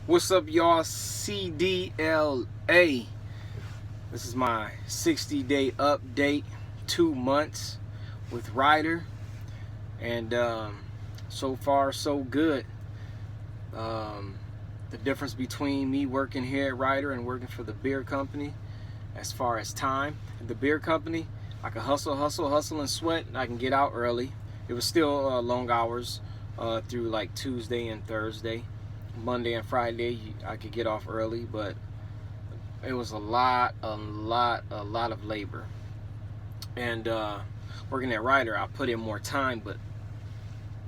What's up, y'all? Cdla. This is my 60-day update, 2 months with Ryder, and so far so good. The difference between me working here at Ryder and working for the beer company, as far as time, at the beer company, I can hustle and sweat, and I can get out early. It was still long hours through like Tuesday and Thursday. Monday and Friday I could get off early, but it was a lot of labor. And working at Ryder, I put in more time, but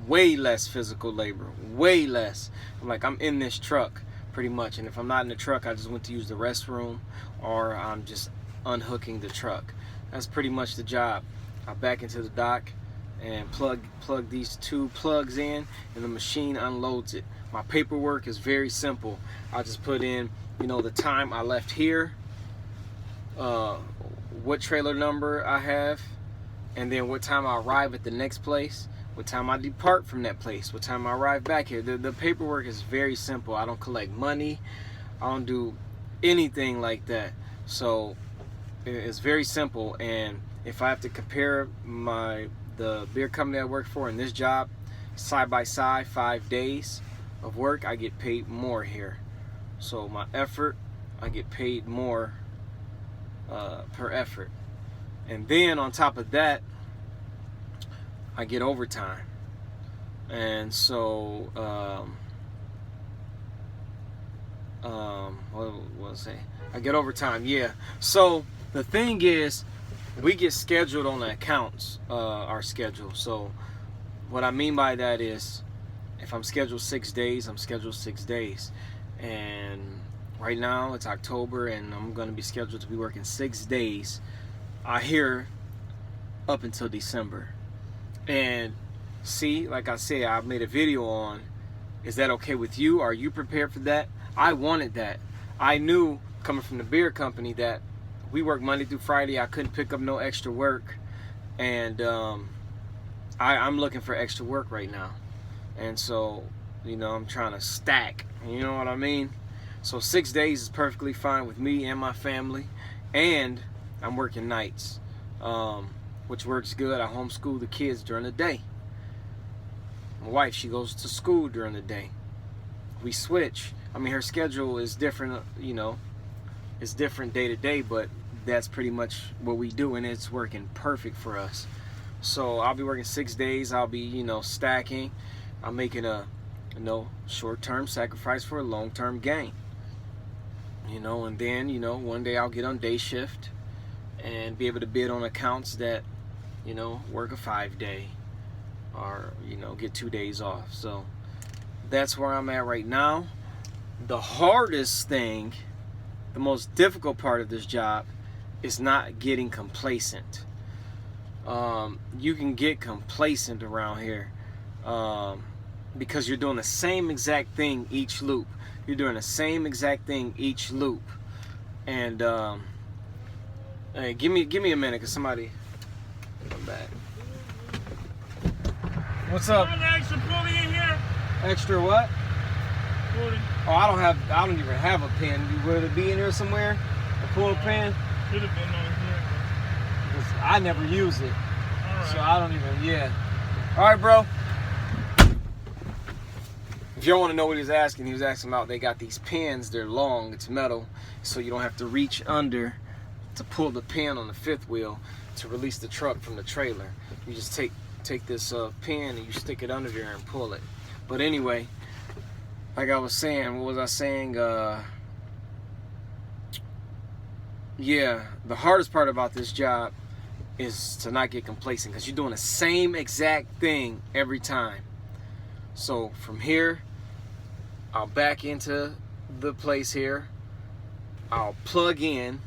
way less physical labor, way less. I'm in this truck pretty much, and if I'm not in the truck, I just went to use the restroom, or I'm just unhooking the truck. That's pretty much the job. I back into the dock and plug these 2 plugs in, and the machine unloads it. My paperwork is very simple. I just put in, the time I left here, what trailer number I have, and then what time I arrive at the next place, what time I depart from that place, what time I arrive back here. The paperwork is very simple. I don't collect money. I don't do anything like that. So it's very simple. And if I have to compare the beer company I work for and this job side by side, 5 days of work, I get paid more here. So my effort, I get paid more per effort. And then on top of that, I get overtime. And so what was I say? I get overtime, yeah. So the thing is, we get scheduled on the accounts, our schedule. So what I mean by that is, if I'm scheduled 6 days, I'm scheduled 6 days. And right now it's October, and I'm going to be scheduled to be working 6 days here up until December. And see, like I said, I made a video on, is that okay with you? Are you prepared for that? I wanted that. I knew, coming from the beer company, that we work Monday through Friday. I couldn't pick up no extra work, and I'm looking for extra work right now. And so, I'm trying to stack, you know what I mean? So 6 days is perfectly fine with me and my family, and I'm working nights, which works good. I homeschool the kids during the day. My wife, she goes to school during the day. We switch. I mean, her schedule is different, it's different day to day, but that's pretty much what we do, and it's working perfect for us. So I'll be working 6 days. I'll be, stacking. I'm making a, short-term sacrifice for a long-term gain. And then, one day I'll get on day shift and be able to bid on accounts that, work a 5-day, or, get 2 days off. So that's where I'm at right now. The hardest thing, the most difficult part of this job, is not getting complacent. You can get complacent around here because you're doing the same exact thing each loop. You're doing the same exact thing each loop. And hey, give me a minute, cause somebody come back. What's up? Extra pulley in here. Extra what? Pulley. Oh, I don't even have a pen. Would it be in here somewhere? A pull pen? Should have been on here. I never use it. All right. So I don't even, yeah. All right, bro. If you don't want to know what he was asking about, they got these pins, they're long, it's metal, so you don't have to reach under to pull the pin on the 5th wheel to release the truck from the trailer. You just take this pin and you stick it under there and pull it. But anyway, like I was saying, what was I saying? Yeah, the hardest part about this job is to not get complacent, because you're doing the same exact thing every time. So from here, I'll back into the place here. I'll plug in.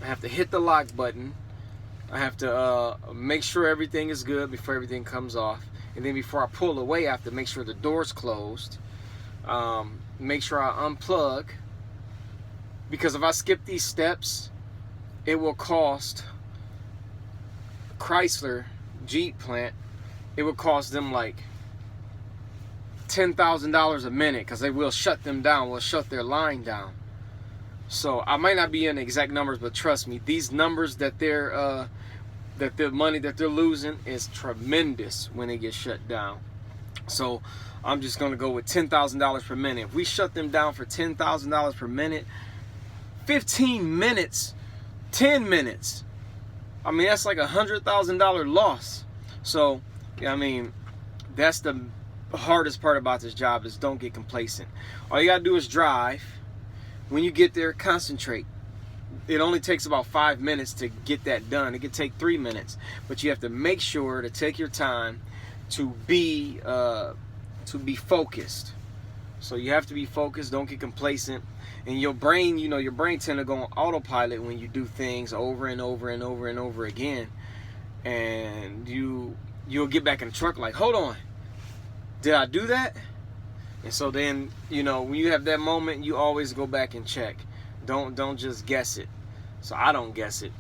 I have to hit the lock button. I have to make sure everything is good before everything comes off. And then before I pull away, I have to make sure the door's closed. Make sure I unplug. Because if I skip these steps, it will cost Chrysler Jeep plant, it would cost them like $10,000 a minute, because they will shut them down, will shut their line down. So I might not be in the exact numbers, but trust me, these numbers that that the money that they're losing is tremendous when they get shut down. So I'm just gonna go with $10,000 per minute. If we shut them down for $10,000 per minute, 15 minutes, 10 minutes, I mean, that's like $100,000 loss. So I mean, that's the hardest part about this job, is don't get complacent. All you gotta do is drive. When you get there, concentrate. It only takes about 5 minutes to get that done. It could take 3 minutes, but you have to make sure to take your time to be focused. So you have to be focused. Don't get complacent. And your brain, you know, your brain tend to go on autopilot when you do things over and over and over and over again. And you'll get back in the truck like, hold on, did I do that? And so then, you know, when you have that moment, you always go back and check. Don't just guess it. So I don't guess it,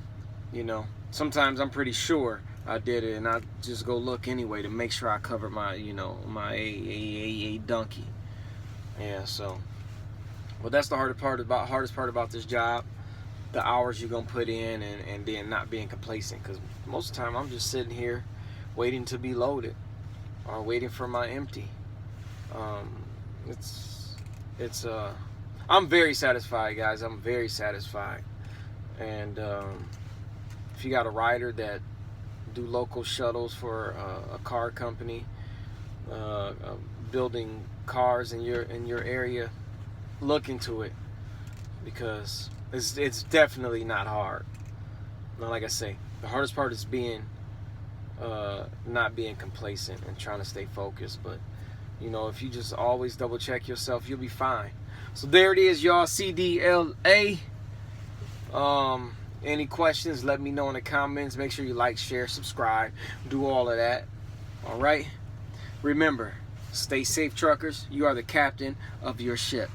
you know. Sometimes I'm pretty sure I did it, and I just go look anyway to make sure I covered my, you know, my a donkey. Yeah, so. Well, that's the hardest part about this job. The hours you're gonna put in, and then not being complacent. Because most of the time I'm just sitting here waiting to be loaded, or waiting for my empty. I'm very satisfied, guys. I'm very satisfied. And if you got a Ryder that do local shuttles for a car company, building cars in your area, look into it, because it's definitely not hard. Now, like I say, the hardest part is not being complacent and trying to stay focused. But you know, if you just always double check yourself, you'll be fine. So there it is, y'all. Cdla. Any questions, let me know in the comments. Make sure you like, share, subscribe, do all of that. All right, remember, stay safe, truckers. You are the captain of your ship.